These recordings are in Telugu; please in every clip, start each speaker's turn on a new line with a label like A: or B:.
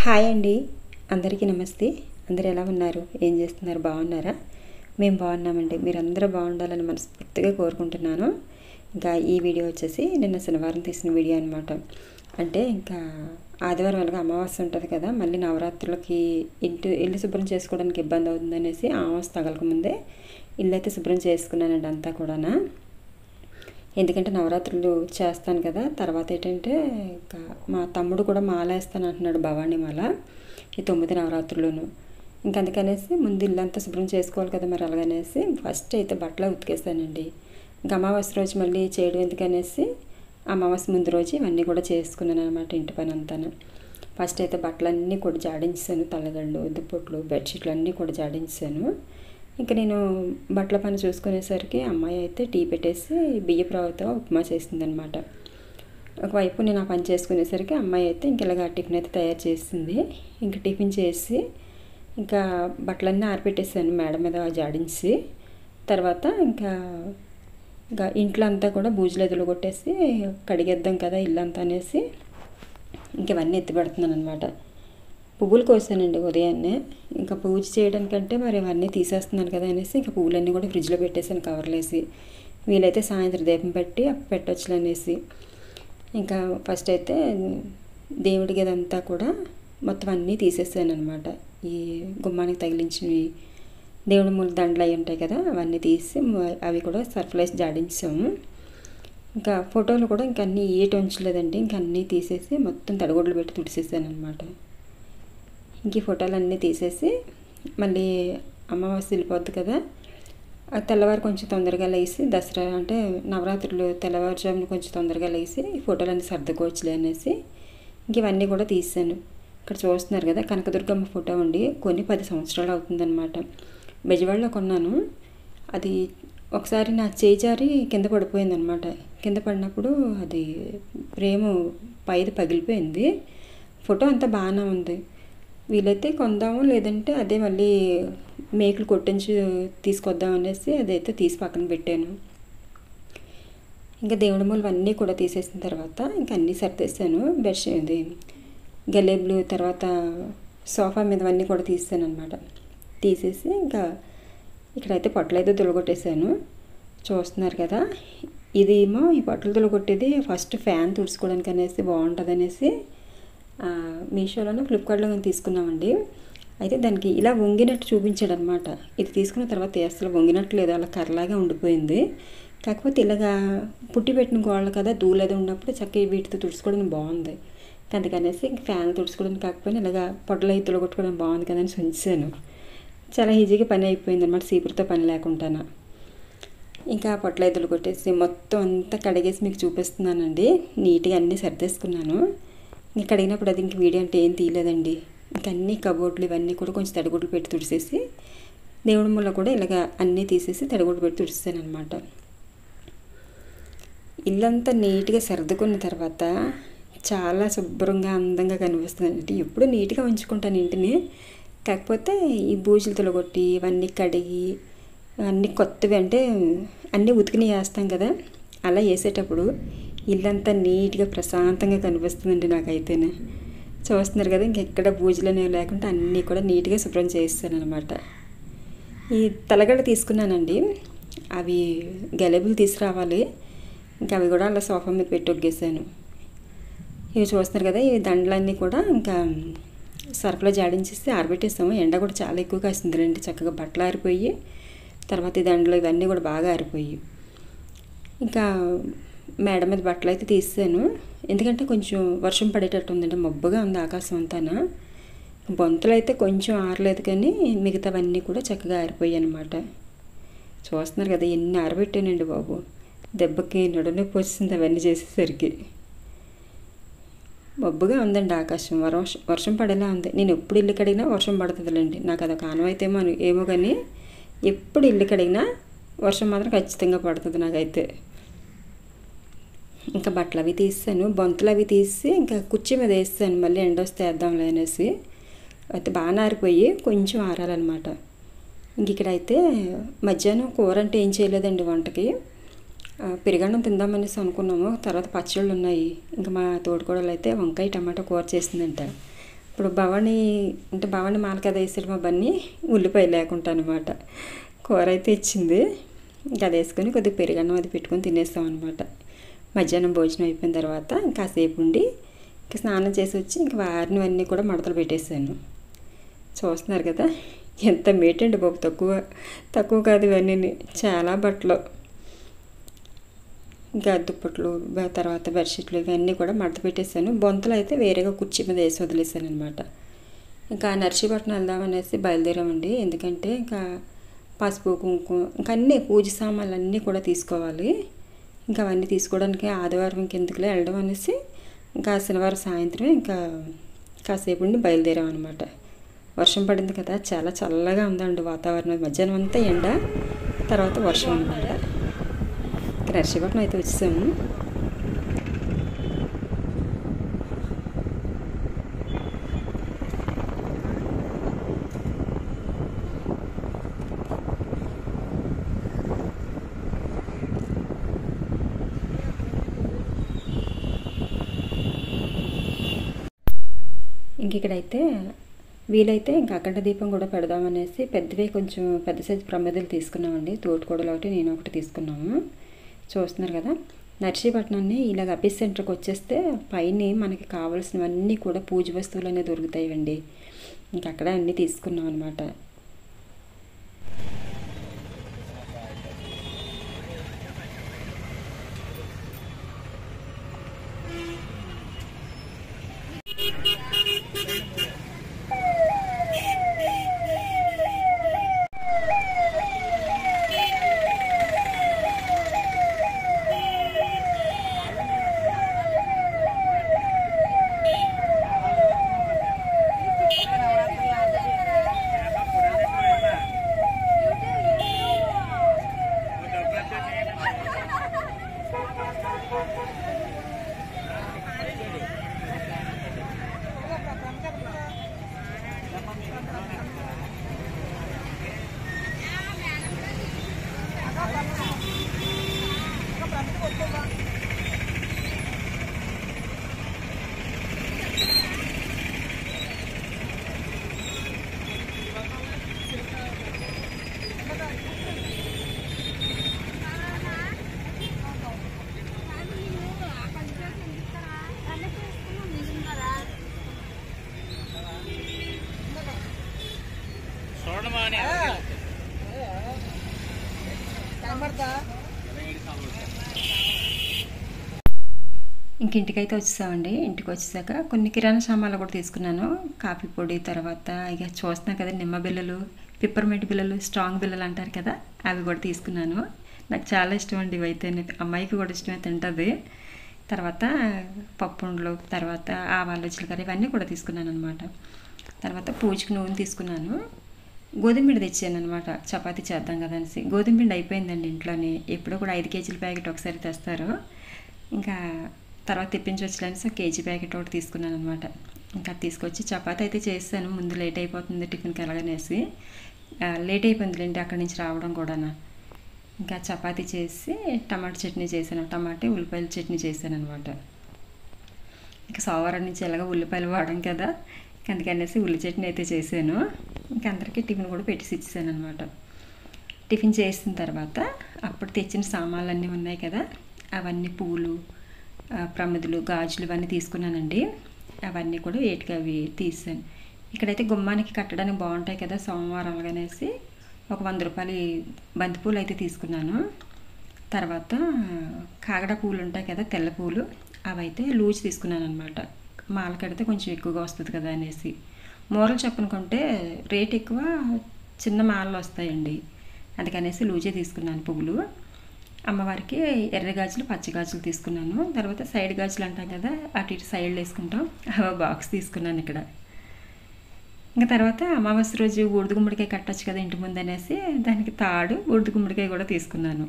A: హాయ్ అండి. అందరికీ నమస్తే. అందరూ ఎలా ఉన్నారు? ఏం చేస్తున్నారు? బాగున్నారా? మేము బాగున్నామండి. మీరందరూ బాగుండాలని మనస్ఫూర్తిగా కోరుకుంటున్నాను. ఇంకా ఈ వీడియో వచ్చేసి నిన్న శనివారం తీసిన వీడియో అనమాట. అంటే ఇంకా ఆదివారం అలాగా అమావాస్య ఉంటుంది కదా, మళ్ళీ నవరాత్రులకి ఇల్లు శుభ్రం చేసుకోవడానికి ఇబ్బంది అవుతుందనేసి అమావాస్య తగలకముందే ఇల్లు అయితే శుభ్రం చేసుకున్నానండి అంతా కూడా. ఎందుకంటే నవరాత్రులు చేస్తాను కదా, తర్వాత ఏంటంటే ఇంకా మా తమ్ముడు కూడా మాల వేస్తాను అంటున్నాడు, భవానీ మాల, ఈ 9 నవరాత్రులను. ఇంక అందుకనేసి ముందు ఇల్లంతా శుభ్రం చేసుకోవాలి కదా, మరి అలాగనేసి ఫస్ట్ అయితే బట్టలు ఉతికేస్తానండి. ఇంకా అమావాస్య రోజు మళ్ళీ చేయడం ఎందుకనేసి అమావాస్య ముందు రోజు ఇవన్నీ కూడా చేసుకున్నాను అనమాట, ఇంటి పని అంతా. ఫస్ట్ అయితే బట్టలన్నీ కూడా జాడించాను, తలగళ్ళు, దుప్పట్లు, బెడ్షీట్లు అన్నీ కూడా జాడించాను. ఇంకా నేను బట్టల పని చూసుకునేసరికి అమ్మాయి అయితే టీ పెట్టేసి బియ్యపు రవ్వతో ఉప్మా చేసిందనమాట. ఒకవైపు నేను ఆ పని చేసుకునేసరికి అమ్మాయి అయితే ఇంక ఇలాగ టిఫిన్ అయితే తయారు చేసింది. ఇంకా టిఫిన్ చేసి ఇంకా బట్టలన్నీ ఆరిపెట్టేసాను మేడ మీద జాడించి. తర్వాత ఇంకా ఇంట్లో అంతా కూడా బూజులు ఎదులు కొట్టేసి కడిగేద్దాం కదా ఇల్లంతా అనేసి ఇంక ఇవన్నీ ఎత్తి పెడుతున్నాను అనమాట. పువ్వులు కోసానండి ఉదయాన్నే. ఇంకా పూజ చేయడానికంటే మరి ఇవన్నీ తీసేస్తున్నాను కదా అనేసి ఇంకా పువ్వులన్నీ కూడా ఫ్రిడ్జ్లో పెట్టేసాను కవర్లు వేసి. వీలైతే సాయంత్రం దీపం పెట్టి పెట్టొచ్చులు అనేసి ఇంకా ఫస్ట్ అయితే దేవుడి గదంతా కూడా మొత్తం అన్నీ తీసేసాను అనమాట. ఈ గుమ్మానికి తగిలించినవి దేవుడి మూల దండలు అవి ఉంటాయి కదా, అవన్నీ తీసి అవి కూడా సర్ఫ్లో వేసి జాడించాము. ఇంకా ఫోటోలు కూడా ఇంక అన్నీ ఏటి ఉంచలేదండి, ఇంక అన్నీ తీసేసి మొత్తం తడిగుడ్లు పెట్టి తుడిసేసాను అనమాట. ఇంక ఈ ఫోటోలు అన్నీ తీసేసి మళ్ళీ అమావాస్య వెళ్ళిపోద్ది కదా, ఆ తెల్లవారు కొంచెం తొందరగా లేసి దసరా అంటే నవరాత్రులు తెల్లవారుజామున కొంచెం తొందరగా లేసి ఈ ఫోటోలన్నీ సర్దుకోవచ్చులే అనేసి ఇంక ఇవన్నీ కూడా తీసాను. ఇక్కడ చూస్తున్నారు కదా కనకదుర్గమ్మ ఫోటో ఉండి కొన్ని 10 సంవత్సరాలు అవుతుందన్నమాట. బెజవాడలో కొన్నాను. అది ఒకసారి నా చేయి జారి కింద పడిపోయిందనమాట. కింద పడినప్పుడు అది ఫ్రేము పైది పగిలిపోయింది. ఫోటో అంతా బాగానే ఉంది. వీలైతే కొందాము, లేదంటే అదే మళ్ళీ మేకులు కొట్టించి తీసుకొద్దాం అనేసి అదైతే తీసి పక్కన పెట్టాను. ఇంకా దేవుడి మూలు అన్నీ కూడా తీసేసిన తర్వాత ఇంకా అన్నీ సర్దేశాను. ఇది గలేబులు, తర్వాత సోఫా మీద అన్నీ కూడా తీసాను అనమాట. తీసేసి ఇంకా ఇక్కడైతే పొట్టలు అయితే తొలగొట్టేశాను. చూస్తున్నారు కదా, ఇదేమో ఈ పొట్టలు తొలగొట్టేది ఫస్ట్ ఫ్యాన్ తుడుచుకోవడానికి అనేసి బాగుంటుంది అనేసి మీషోలోనూ ఫ్లిప్కార్ట్లో తీసుకున్నామండి. అయితే దానికి ఇలా వంగినట్టు చూపించాడు అనమాట. ఇది తీసుకున్న తర్వాత అసలు వంగినట్టు లేదు, అలా కర్రలాగా ఉండిపోయింది. కాకపోతే ఇలాగా పుట్టి పెట్టిన గోడలు కదా, దూలేదు ఉన్నప్పుడు చక్కగా వీటితో తుడుచుకోవడానికి బాగుంది. అందుకనేసి ఫ్యాన్ తుడుచుకోవడానికి కాకపోయినా ఇలాగా పొట్టలు అయితే తొలగొట్టుకోవడం బాగుంది కదా అని ఉంచాను. చాలా ఈజీగా పని అయిపోయింది అనమాట, సీపులతో పని లేకుండా. ఇంకా పొట్టలు అయితే కొట్టేసి మొత్తం అంతా కడిగేసి మీకు చూపిస్తున్నానండి. నీట్గా అన్నీ సర్దేసుకున్నాను. ఇంకా అడిగినప్పుడు అది ఇంక వీడియో అంటే ఏం తీయలేదండి. ఇంక అన్ని కబోర్డ్లు ఇవన్నీ కూడా కొంచెం తడిగుడ్లు పెట్టి తుడిసేసి దేవుడి మూల కూడా ఇలాగ అన్నీ తీసేసి తడిగుడ్లు పెట్టి తుడిసాను అనమాట. ఇల్లంతా నీట్గా సర్దుకున్న తర్వాత చాలా శుభ్రంగా అందంగా కనిపిస్తుందండి. ఎప్పుడు నీట్గా ఉంచుకుంటాను ఇంటిని, కాకపోతే ఈ బూజులు తొలగొట్టి ఇవన్నీ కడిగి అన్నీ కొత్తవి అంటే అన్నీ ఉతికిని వేస్తాం కదా, అలా వేసేటప్పుడు ఇల్లంతా నీట్గా ప్రశాంతంగా కనిపిస్తుందండి నాకైతేనే. చూస్తున్నారు కదా, ఇంకెక్కడ బూజులు అనేవి లేకుండా అన్నీ కూడా నీట్గా శుభ్రం చేస్తాను అనమాట. ఈ తలగడ తీసుకున్నానండి, అవి గెలబులు తీసుకురావాలి. ఇంకా అవి కూడా అలా సోఫా మీద పెట్టి ఒగ్గేసాను. ఇవి చూస్తున్నారు కదా, ఈ దండలన్నీ కూడా ఇంకా సర్ఫలో జాడించేసి ఆరబెట్టేస్తాము. ఎండ కూడా చాలా ఎక్కువ కాస్తుంది రండి, చక్కగా బట్టలు ఆరిపోయి తర్వాత ఈ దండలు ఇవన్నీ కూడా బాగా ఆరిపోయి ఇంకా మేడ మీద బట్టలు అయితే తీసాను. ఎందుకంటే కొంచెం వర్షం పడేటట్టు ఉందండి, మబ్బుగా ఉంది ఆకాశం అంతానా. బొంతలు అయితే కొంచెం ఆరలేదు, కానీ మిగతావన్నీ కూడా చక్కగా ఆరిపోయాయి అనమాట. చూస్తున్నారు కదా ఎన్ని ఆరబెట్టానండి బాబు, దెబ్బకి నడునొప్పి వచ్చింది అవన్నీ చేసేసరికి. మబ్బుగా ఉందండి ఆకాశం, వర్షం పడేలా ఉంది. నేను ఎప్పుడు ఇల్లు కడిగినా వర్షం పడుతుందిలేండి, నాకు అదొక ఆనవాయితేమో ఏమో, కానీ ఎప్పుడు ఇల్లు కడిగినా వర్షం మాత్రం ఖచ్చితంగా పడుతుంది నాకైతే. ఇంకా బట్టలు అవి తీసాను, బొంతలు అవి తీసి ఇంకా కుర్చీ మీద వేస్తాను, మళ్ళీ ఎండ వస్తే వేద్దాంలే అనేసి. అయితే బాగా ఆరిపోయి కొంచెం ఆరాలన్నమాట. ఇంక ఇక్కడైతే మధ్యాహ్నం కూర అంటే ఏం చేయలేదండి వంటకి. పెరుగన్నం తిందామనేసి అనుకున్నాము. తర్వాత పచ్చళ్ళు ఉన్నాయి. ఇంకా మా తోడుకోడలు అయితే వంకాయ టమాటా కూర చేసిందంట. ఇప్పుడు భవానీ అంటే భవానీ మాలకథ వేసాడు మా బన్నీ ఉల్లిపాయ లేకుండా అనమాట. కూర అయితే ఇచ్చింది, ఇంకా అది వేసుకొని కొద్దిగా పెరుగన్నం అది పెట్టుకొని తినేస్తాం అనమాట. మధ్యాహ్నం భోజనం అయిపోయిన తర్వాత కాసేపు ఉండి ఇంకా స్నానం చేసి వచ్చి ఇంకా వారినవన్నీ కూడా మడతలు పెట్టేశాను. చూస్తున్నారు కదా ఎంత మేటండి బాబు, తక్కువ కాదు ఇవన్నీ, చాలా బట్టలు. ఇంకా దుప్పట్లు తర్వాత బెడ్షీట్లు ఇవన్నీ కూడా మడత పెట్టేశాను. బొంతలు అయితే వేరేగా కుర్చీ మీద వేసి వదిలేసాను అనమాట. ఇంకా నర్సీపట్నం వెళ్దామనేసి బయలుదేరామండి. ఎందుకంటే ఇంకా పసుపు కుంకుమ ఇంకా అన్నీ పూజ సామాన్లు అన్నీ కూడా తీసుకోవాలి. ఇంకా అవన్నీ తీసుకోవడానికి ఆదివారం ఇంకెందుకులే వెళ్ళడం అనేసి ఇంకా శనివారం సాయంత్రం ఇంకా కాసేపు ఉండి బయలుదేరాం అనమాట. వర్షం పడింది కదా, చాలా చల్లగా ఉందండి వాతావరణం. మధ్యాహ్నం అంతా ఎండ, తర్వాత వర్షం అనమాట. నర్సీపట్నం అయితే వచ్చేసాము. ఇక్కడైతే వీలైతే ఇంకా అఖండ దీపం కూడా పెడదామనేసి పెద్దవే కొంచెం పెద్ద సైజు ప్రమిదలు తీసుకున్నామండి. తోటికోడలు ఒకటి, నేను ఒకటి తీసుకున్నాము. చూస్తున్నారు కదా, నర్సీపట్నాన్ని ఇలాగ అపీస్ సెంటర్కి వచ్చేస్తే పైన మనకి కావాల్సినవన్నీ కూడా పూజ వస్తువులు అనేవి దొరుకుతాయండి. ఇంక అక్కడ అన్నీ తీసుకున్నాం అనమాట. ఇంటికైతే వచ్చేసామండి. ఇంటికి వచ్చేసాక కొన్ని కిరాణా సామాన్లు కూడా తీసుకున్నాను. కాఫీ పొడి, తర్వాత ఇక చూస్తున్నాను కదా నిమ్మ బిళ్ళలు, పిప్పర్మెంట్ బిళ్ళలు, స్ట్రాంగ్ బిళ్ళలు అంటారు కదా, అవి కూడా తీసుకున్నాను. నాకు చాలా ఇష్టం అండి ఇవైతే, అమ్మాయికి కూడా ఇష్టమే, తింటుంది. తర్వాత పప్పుండ్లు, తర్వాత ఆవాలు, జీలకర్ర ఇవన్నీ కూడా తీసుకున్నాను అనమాట. తర్వాత పూజకి నూనె తీసుకున్నాను. గోధుమ పిండి తెచ్చాను అనమాట, చపాతీ చేద్దాం కదా అనేసి. గోధుమ పిండి అయిపోయిందండి ఇంట్లోనే, ఎప్పుడో కూడా 5 కేజీల ప్యాకెట్ ఒకసారి తెస్తారు. ఇంకా తర్వాత తెప్పించవచ్చులేని కేజీ ప్యాకెట్ ఒకటి తీసుకున్నాను అనమాట. ఇంకా తీసుకొచ్చి చపాతీ అయితే చేస్తాను. ముందు లేట్ అయిపోతుంది టిఫిన్కి ఎలాగనేసి, లేట్ అయిపోయిందిలేండి అక్కడి నుంచి రావడం కూడా. ఇంకా చపాతీ చేసి టమాటా చట్నీ చేశాను, టమాటా ఉల్లిపాయల చట్నీ చేశాను అనమాట. ఇంకా సోమవారం నుంచి ఎలాగో ఉల్లిపాయలు వాడడం కదా, అందుకనేసి ఉల్లి చట్నీ అయితే చేశాను. ఇంకా అందరికీ టిఫిన్ కూడా పెట్టేసి ఇచ్చేసాను అనమాట. టిఫిన్ చేసిన తర్వాత అప్పుడు తెచ్చిన సామాన్లు అన్నీ ఉన్నాయి కదా, అవన్నీ పూలు, ప్రమిదలు, గాజులు ఇవన్నీ తీసుకున్నానండి. అవన్నీ కూడా వేటికి అవి తీసాను. ఇక్కడైతే గుమ్మానికి కట్టడానికి బాగుంటాయి కదా సోమవారం అనేసి ఒక 100 రూపాయలు బంతిపూలు అయితే తీసుకున్నాను. తర్వాత కాగడ పూలు ఉంటాయి కదా, తెల్ల పూలు, అవైతే లూజ్ తీసుకున్నాను అనమాట. మాల కడితే కొంచెం ఎక్కువగా వస్తుంది కదా అనేసి. మూరలు చెప్పనుకుంటే రేట్ ఎక్కువ, చిన్న మాలలు వస్తాయండి, అందుకనేసి లూజే తీసుకున్నాను పువ్వులు. అమ్మవారికి ఎర్ర గాజులు, పచ్చ గాజులు తీసుకున్నాను. తర్వాత సైడ్ గాజులు అంటాం కదా, అటు ఇటు సైడ్లు వేసుకుంటాం, అవి బాక్స్ తీసుకున్నాను ఇక్కడ. ఇంకా తర్వాత అమావాస్య రోజు బూడిద గుమ్మడికాయ కట్టచ్చు కదా ఇంటి ముందు అనేసి దానికి తాడు, బూడిద గుమ్మడికాయ కూడా తీసుకున్నాను.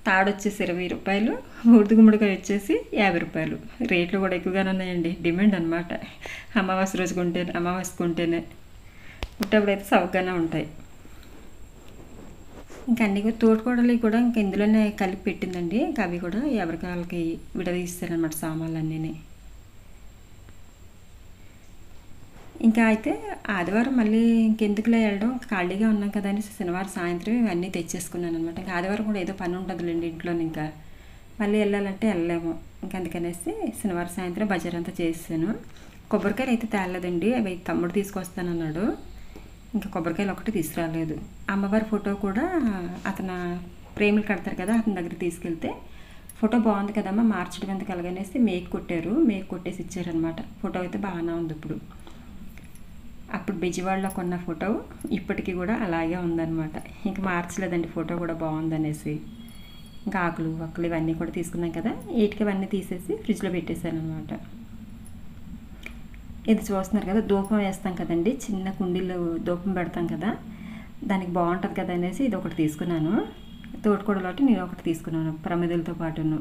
A: తాడు వచ్చేసి 20 రూపాయలు, బూడిద గుమ్మడికాయ వచ్చేసి 50 రూపాయలు. రేట్లు కూడా ఎక్కువగానే ఉన్నాయండి, డిమాండ్ అనమాట. అమావాస్య రోజు కొంటేనే, అమావాస్య కొంటేనే, పుట్టప్పుడైతే సౌకర్యంగా ఉంటాయి. ఇంకా అన్నీ తోటకూడలు కూడా ఇంకా ఇందులోనే కలిపి పెట్టిందండి. ఇంకా అవి కూడా ఎవరికి వాళ్ళకి విడదీస్తారనమాట సామాన్లు అన్నీ. ఇంకా అయితే ఆదివారం మళ్ళీ ఇంకెందుకులే వెళ్ళడం, ఖాళీగా ఉన్నాం కదా అని శనివారం సాయంత్రం ఇవన్నీ తెచ్చేసుకున్నాను అనమాట. ఇంకా ఆదివారం కూడా ఏదో పని ఉంటుందిలేండి ఇంట్లో, ఇంకా మళ్ళీ వెళ్ళాలంటే వెళ్ళలేము. ఇంకా అందుకనేసి శనివారం సాయంత్రం బజార్ అంతా చేసాను. కొబ్బరికాయలు అయితే తేలేదండి, అవి తమ్ముడు తీసుకొస్తానన్నాడు. ఇంకా కొబ్బరికాయలు ఒకటి తీసుకురాలేదు. అమ్మవారి ఫోటో కూడా అతను ప్రేమలు కడతారు కదా, అతని దగ్గర తీసుకెళ్తే ఫోటో బాగుంది కదమ్మా మార్చడం ఎందుకు అలాగనేసి మేక్ కొట్టారు, మేక్ కొట్టేసి ఇచ్చారనమాట. ఫోటో అయితే బాగానే ఉంది. అప్పుడు బెజవాడలో కొన్న ఫోటో ఇప్పటికీ కూడా అలాగే ఉందన్నమాట. ఇంకా మార్చలేదండి, ఫోటో కూడా బాగుందనేసి. ఇంకా ఆకులు వక్కలు ఇవన్నీ కూడా తీసుకున్నాం కదా, వీటికి ఇవన్నీ తీసేసి ఫ్రిడ్జ్లో పెట్టేశాను అనమాట. ఇది చూస్తున్నారు కదా, ధూపం వేస్తాం కదండి, చిన్న కుండీలో ధూపం పెడతాం కదా, దానికి బాగుంటుంది కదా అనేసి ఇది ఒకటి తీసుకున్నాను. తోటకూడలోటి నేను ఒకటి తీసుకున్నాను ప్రమిదలతో పాటును.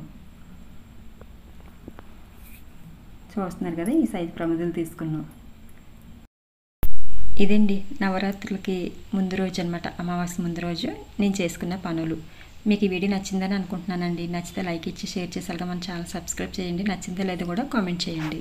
A: చూస్తున్నారు కదా, ఈ సైజు ప్రమిదలు తీసుకున్నాను. ఇదండి నవరాత్రులకి ముందు రోజు అనమాట, అమావాస్య ముందు రోజు నేను చేసుకున్న పనులు. మీకు ఈ వీడియో నచ్చిందని అనుకుంటున్నానండి. నచ్చితే లైక్ ఇచ్చి షేర్ చేసాక మన ఛానల్ సబ్స్క్రైబ్ చేయండి. నచ్చిందో లేదో కూడా కామెంట్ చేయండి.